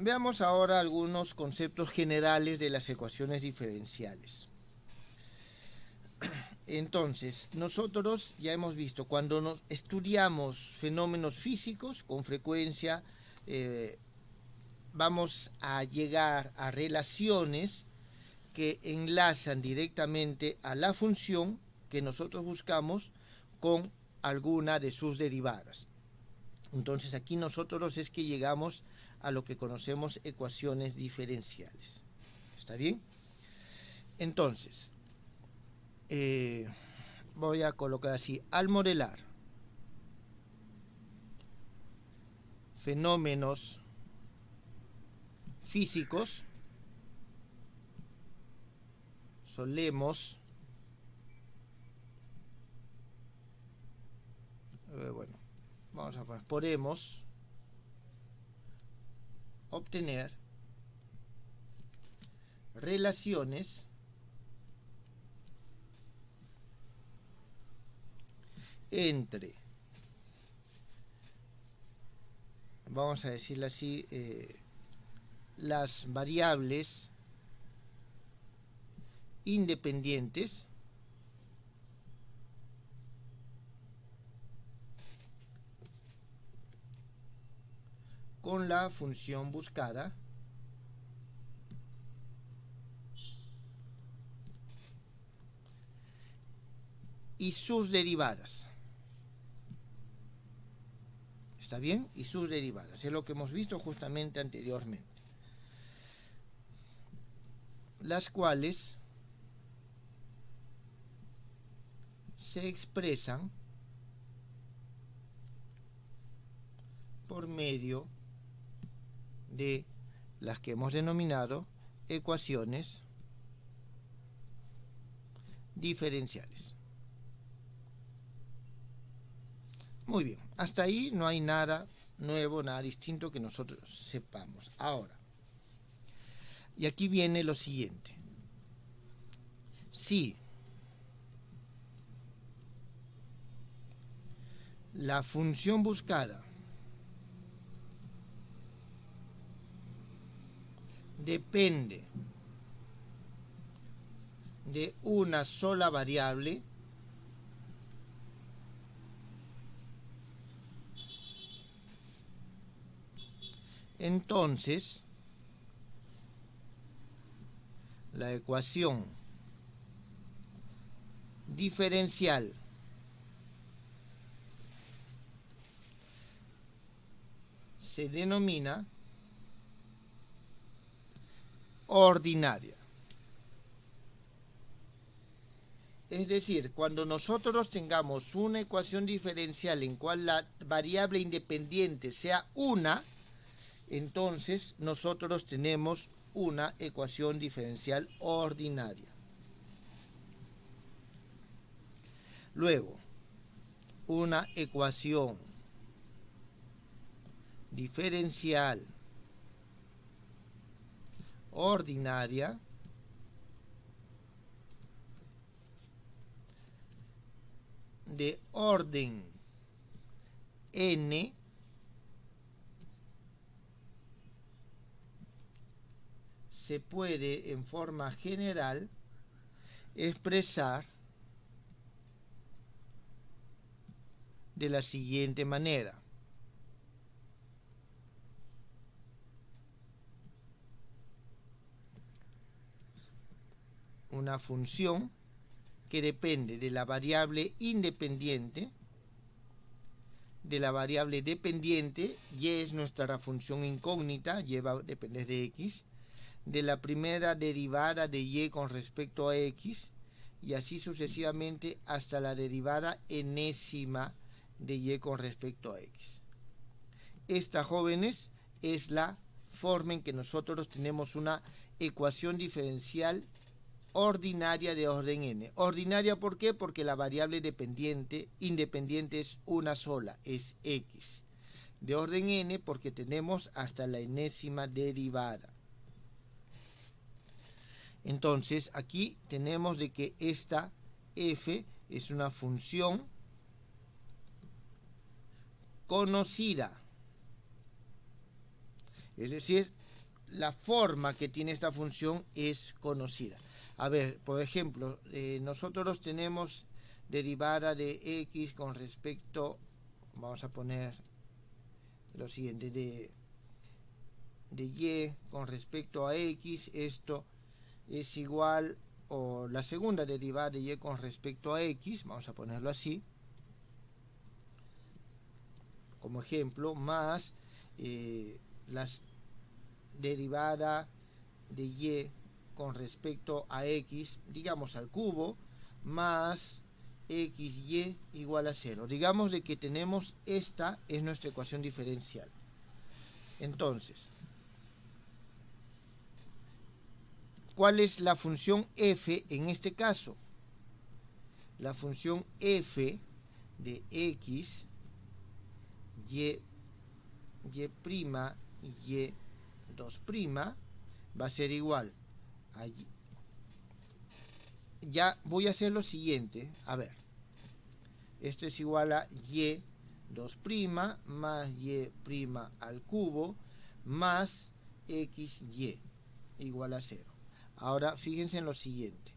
Veamos ahora algunos conceptos generales de las ecuaciones diferenciales. Entonces, nosotros ya hemos visto, cuando nos estudiamos fenómenos físicos, con frecuencia vamos a llegar a relaciones que enlazan directamente a la función que nosotros buscamos con alguna de sus derivadas. Entonces aquí nosotros es que llegamos a lo que conocemos ecuaciones diferenciales. ¿Está bien? Entonces, voy a colocar así: al modelar fenómenos físicos, solemos, bueno, vamos a poner, podemos obtener relaciones entre, vamos a decirlo así, las variables independientes con la función buscada y sus derivadas. ¿Está bien? Y sus derivadas. Es lo que hemos visto justamente anteriormente. Las cuales se expresan por medio de las que hemos denominado ecuaciones diferenciales. Muy bien, hasta ahí no hay nada nuevo, nada distinto que nosotros sepamos. Ahora, y aquí viene lo siguiente: si la función buscada depende de una sola variable, entonces la ecuación diferencial se denomina ordinaria. Es decir, cuando nosotros tengamos una ecuación diferencial en cual la variable independiente sea una, entonces nosotros tenemos una ecuación diferencial ordinaria. Luego, una ecuación diferencial ordinaria de orden n se puede en forma general expresar de la siguiente manera: una función que depende de la variable independiente, de la variable dependiente, y es nuestra función incógnita, y va a depender de x, de la primera derivada de y con respecto a x, y así sucesivamente hasta la derivada enésima de y con respecto a x. Esta, jóvenes, es la forma en que nosotros tenemos una ecuación diferencial ordinaria de orden n. Ordinaria, ¿por qué? Porque la variable independiente es una sola, es x. De orden n porque tenemos hasta la enésima derivada. Entonces aquí tenemos de que esta f es una función conocida. Es decir, la forma que tiene esta función es conocida. A ver, por ejemplo, nosotros tenemos derivada de x con respecto, vamos a poner lo siguiente, de y con respecto a x, esto es igual, o la segunda derivada de y con respecto a x, vamos a ponerlo así, como ejemplo, más las derivada de y con respecto a x, digamos al cubo, más xy igual a 0. Digamos de que tenemos esta es nuestra ecuación diferencial. Entonces, ¿cuál es la función f en este caso? La función f de x, y prima y 2' va a ser igual a y. Ya voy a hacer lo siguiente, a ver, esto es igual a y 2' más y' al cubo más xy igual a 0. Ahora fíjense en lo siguiente,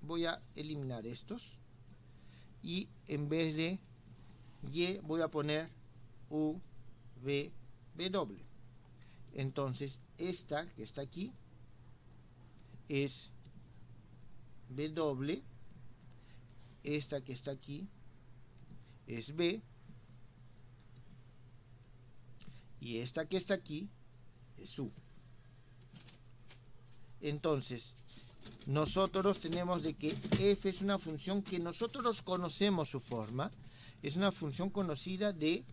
voy a eliminar estos y en vez de y voy a poner u, v, w. Entonces esta que está aquí es w, esta que está aquí es b, y esta que está aquí es u. Entonces, nosotros tenemos de que f es una función que nosotros conocemos su forma, es una función conocida de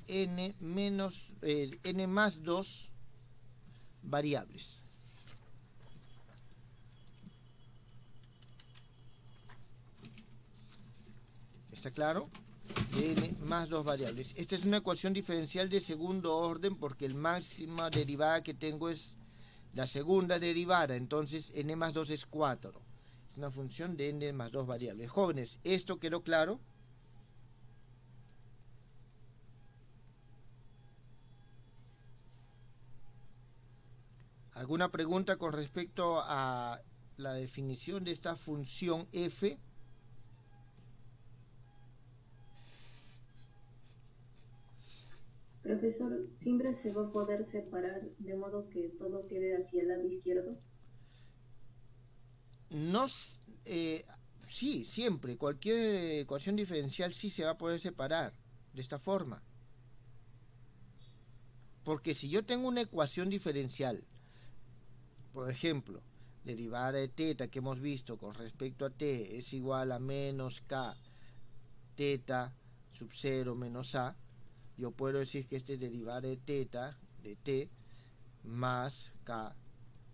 n más 2 variables. ¿Está claro? De n más 2 variables. Esta es una ecuación diferencial de segundo orden porque el máxima derivada que tengo es la segunda derivada, entonces n más 2 es 4. Es una función de n más 2 variables. Jóvenes, ¿esto quedó claro? ¿Alguna pregunta con respecto a la definición de esta función f? Profesor, ¿siempre se va a poder separar de modo que todo quede hacia el lado izquierdo? No, sí, siempre. Cualquier ecuación diferencial sí se va a poder separar de esta forma. Porque si yo tengo una ecuación diferencial, por ejemplo, derivada de teta que hemos visto con respecto a t es igual a menos k teta sub 0 menos a, yo puedo decir que este es derivada de teta de t más k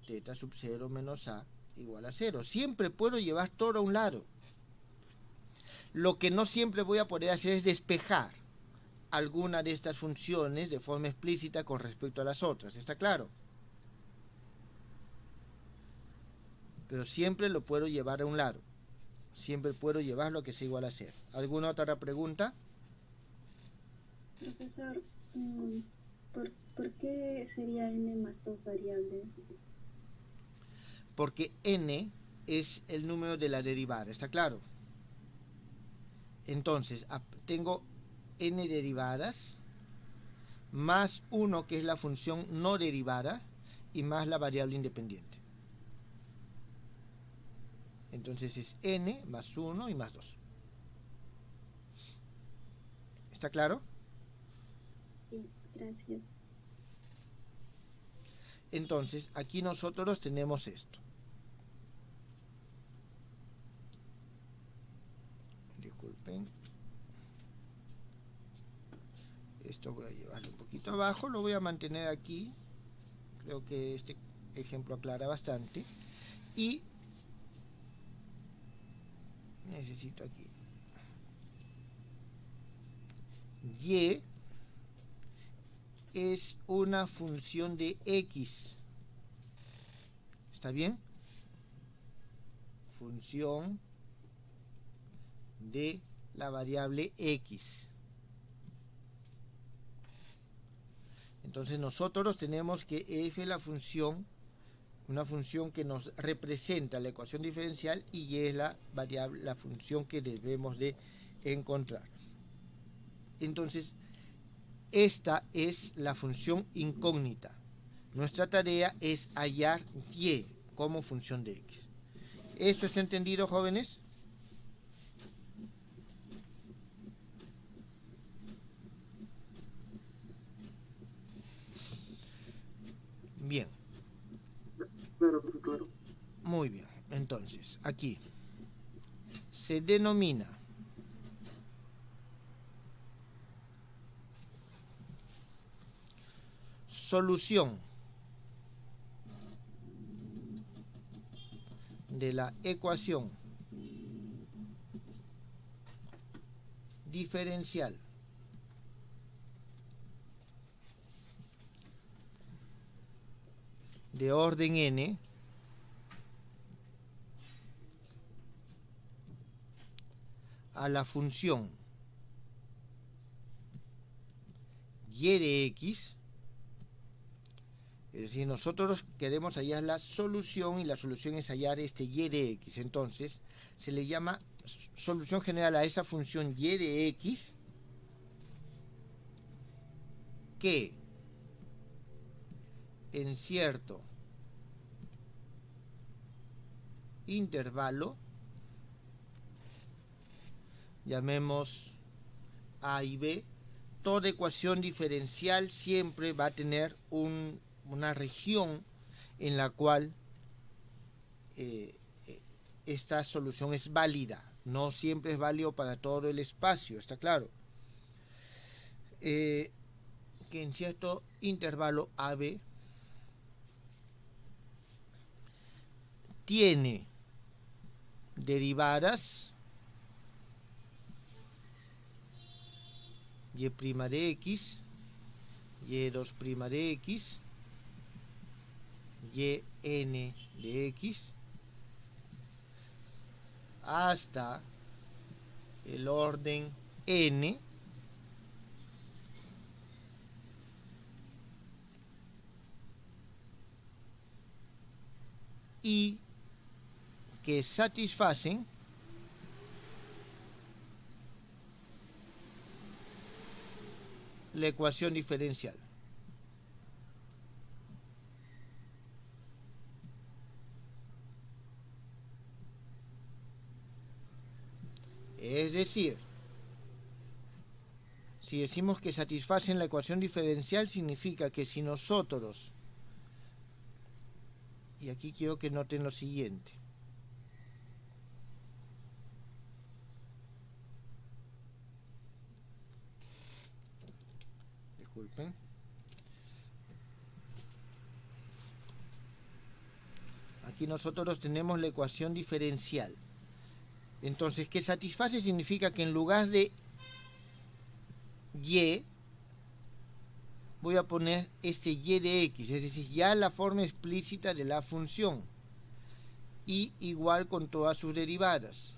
teta sub 0 menos a igual a 0. Siempre puedo llevar todo a un lado. Lo que no siempre voy a poder hacer es despejar alguna de estas funciones de forma explícita con respecto a las otras. ¿Está claro? Pero siempre lo puedo llevar a un lado. Siempre puedo llevarlo a que sea igual a 0. ¿Alguna otra pregunta? Profesor, ¿por qué sería n más 2 variables? Porque n es el número de la derivada, ¿está claro? Entonces, tengo n derivadas, más 1 que es la función no derivada, y más la variable independiente. Entonces es n más 1 y más 2. ¿Está claro? Sí, gracias. Entonces, aquí nosotros tenemos esto. Disculpen. Esto voy a llevarlo un poquito abajo, lo voy a mantener aquí. Creo que este ejemplo aclara bastante. Y necesito aquí y es una función de x. ¿Está bien? Función de la variable x. Entonces nosotros tenemos que f es la función, una función que nos representa la ecuación diferencial, y y es la variable, la función que debemos de encontrar. Entonces, esta es la función incógnita. Nuestra tarea es hallar y como función de x. ¿Esto está entendido, jóvenes? Bien. Claro, claro. Muy bien. Entonces, aquí se denomina solución de la ecuación diferencial de orden n a la función y de x. Es decir, nosotros queremos hallar la solución, y la solución es hallar este y de x. Entonces, se le llama solución general a esa función y de x, que en cierto intervalo, llamemos a y b, toda ecuación diferencial siempre va a tener una región en la cual esta solución es válida. No siempre es válido para todo el espacio, está claro. Que en cierto intervalo AB tiene derivadas y' de x, y2' de x, y n de x, hasta el orden n, y que satisfacen la ecuación diferencial. Es decir, si decimos que satisfacen la ecuación diferencial, significa que si nosotros, y aquí quiero que noten lo siguiente, disculpen, aquí nosotros tenemos la ecuación diferencial. Entonces, que satisface significa que en lugar de y, voy a poner este y de x, es decir, ya la forma explícita de la función, y igual con todas sus derivadas.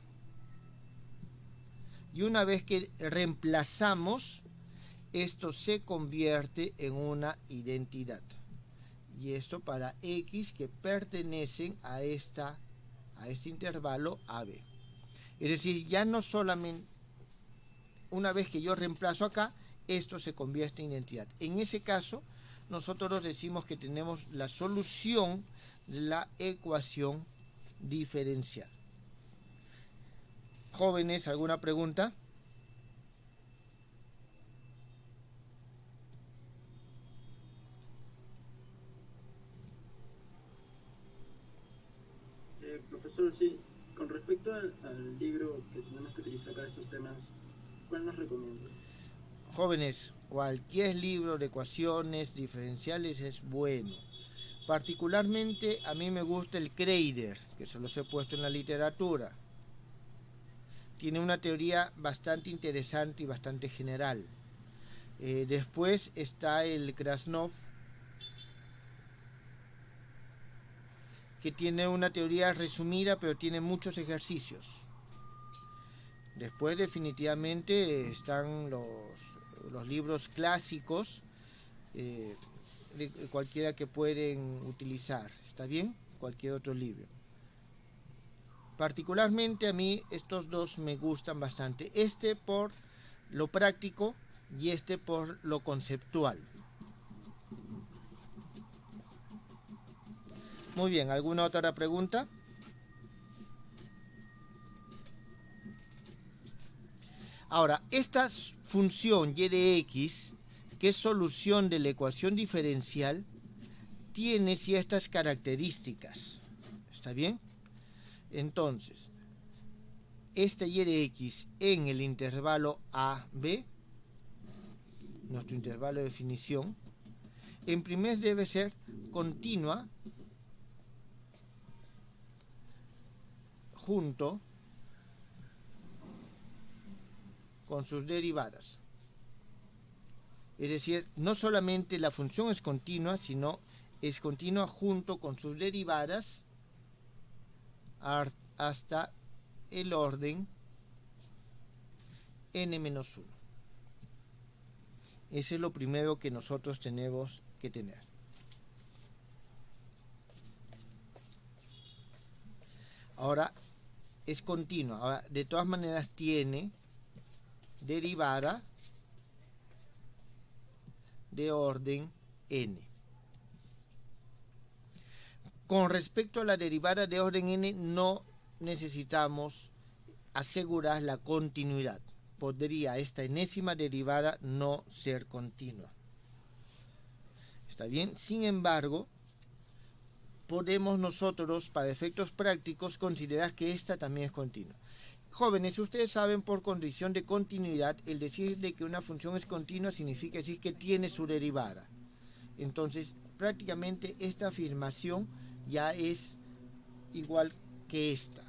Y una vez que reemplazamos, esto se convierte en una identidad. Y esto para x que pertenecen a este intervalo AB. Es decir, ya no solamente, una vez que yo reemplazo acá, esto se convierte en identidad. En ese caso, nosotros decimos que tenemos la solución de la ecuación diferencial. Jóvenes, ¿alguna pregunta? Profesor, sí, con respecto al libro que tenemos que utilizar para estos temas, ¿cuál nos recomienda? Jóvenes, cualquier libro de ecuaciones diferenciales es bueno. Particularmente a mí me gusta el Kreider, que se los he puesto en la literatura. Tiene una teoría bastante interesante y bastante general. Después está el Krasnov, que tiene una teoría resumida, pero tiene muchos ejercicios. Después definitivamente están los libros clásicos, cualquiera que pueden utilizar, ¿está bien? Cualquier otro libro. Particularmente a mí estos dos me gustan bastante, este por lo práctico y este por lo conceptual. Muy bien, ¿alguna otra pregunta? Ahora, esta función y de x, que es solución de la ecuación diferencial, tiene ciertas características. ¿Está bien? Entonces, esta y de x en el intervalo a,b, nuestro intervalo de definición, en primer debe ser continua junto con sus derivadas. Es decir, no solamente la función es continua, sino es continua junto con sus derivadas hasta el orden n-1. Ese es lo primero que nosotros tenemos que tener. Ahora, es continua. Ahora, de todas maneras tiene derivada de orden n. Con respecto a la derivada de orden n, no necesitamos asegurar la continuidad. Podría esta enésima derivada no ser continua. ¿Está bien? Sin embargo, podemos nosotros, para efectos prácticos, considerar que esta también es continua. Jóvenes, ustedes saben, por condición de continuidad, el decir de que una función es continua significa decir que tiene su derivada. Entonces, prácticamente esta afirmación ya es igual que esta.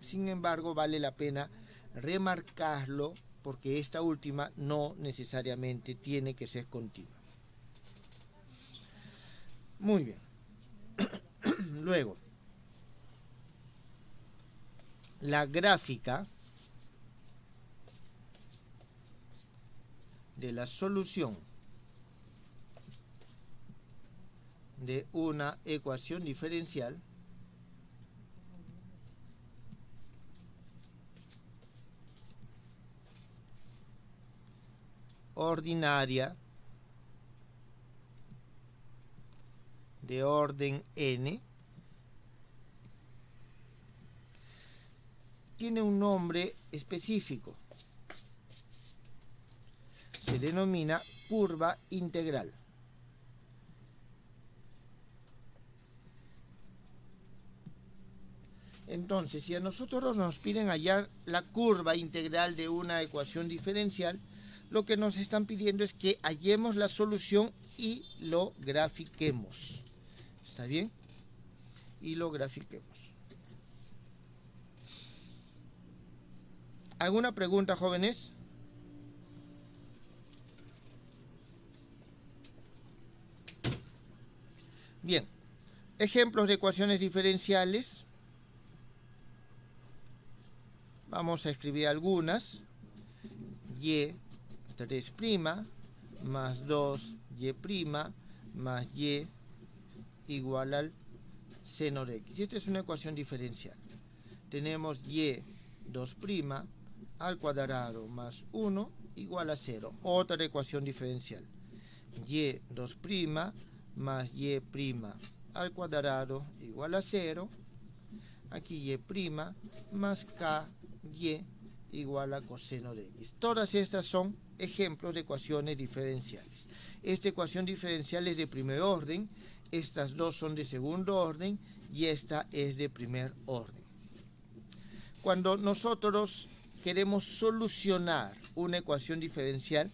Sin embargo, vale la pena remarcarlo porque esta última no necesariamente tiene que ser continua. Muy bien. Luego, la gráfica de la solución de una ecuación diferencial ordinaria de orden n tiene un nombre específico. Se denomina curva integral. Entonces, si a nosotros nos piden hallar la curva integral de una ecuación diferencial, lo que nos están pidiendo es que hallemos la solución y lo grafiquemos. ¿Está bien? Y lo grafiquemos. ¿Alguna pregunta, jóvenes? Bien. Ejemplos de ecuaciones diferenciales. Vamos a escribir algunas. Y 3' más 2y' más y igual al seno de x. Esta es una ecuación diferencial. Tenemos y 2' al cuadrado más 1 igual a 0. Otra ecuación diferencial. Y 2' más y' al cuadrado igual a 0. Aquí y' más k y igual a coseno de x. Todas estas son ejemplos de ecuaciones diferenciales. Esta ecuación diferencial es de primer orden, estas dos son de segundo orden y esta es de primer orden. Cuando nosotros queremos solucionar una ecuación diferencial,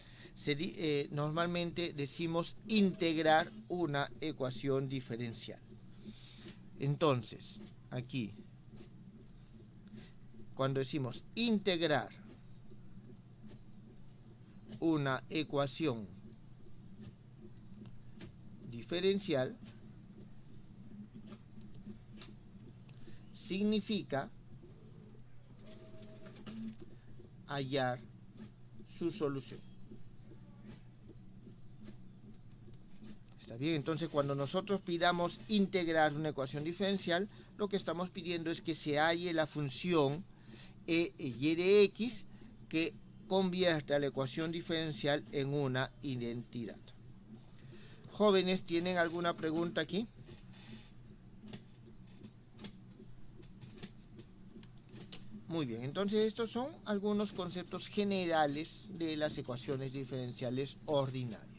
normalmente decimos integrar una ecuación diferencial. Entonces, aquí, cuando decimos integrar una ecuación diferencial, significa hallar su solución. ¿Está bien? Entonces, cuando nosotros pidamos integrar una ecuación diferencial, lo que estamos pidiendo es que se halle la función y de x que convierta la ecuación diferencial en una identidad. Jóvenes, ¿tienen alguna pregunta aquí? Muy bien, entonces estos son algunos conceptos generales de las ecuaciones diferenciales ordinarias.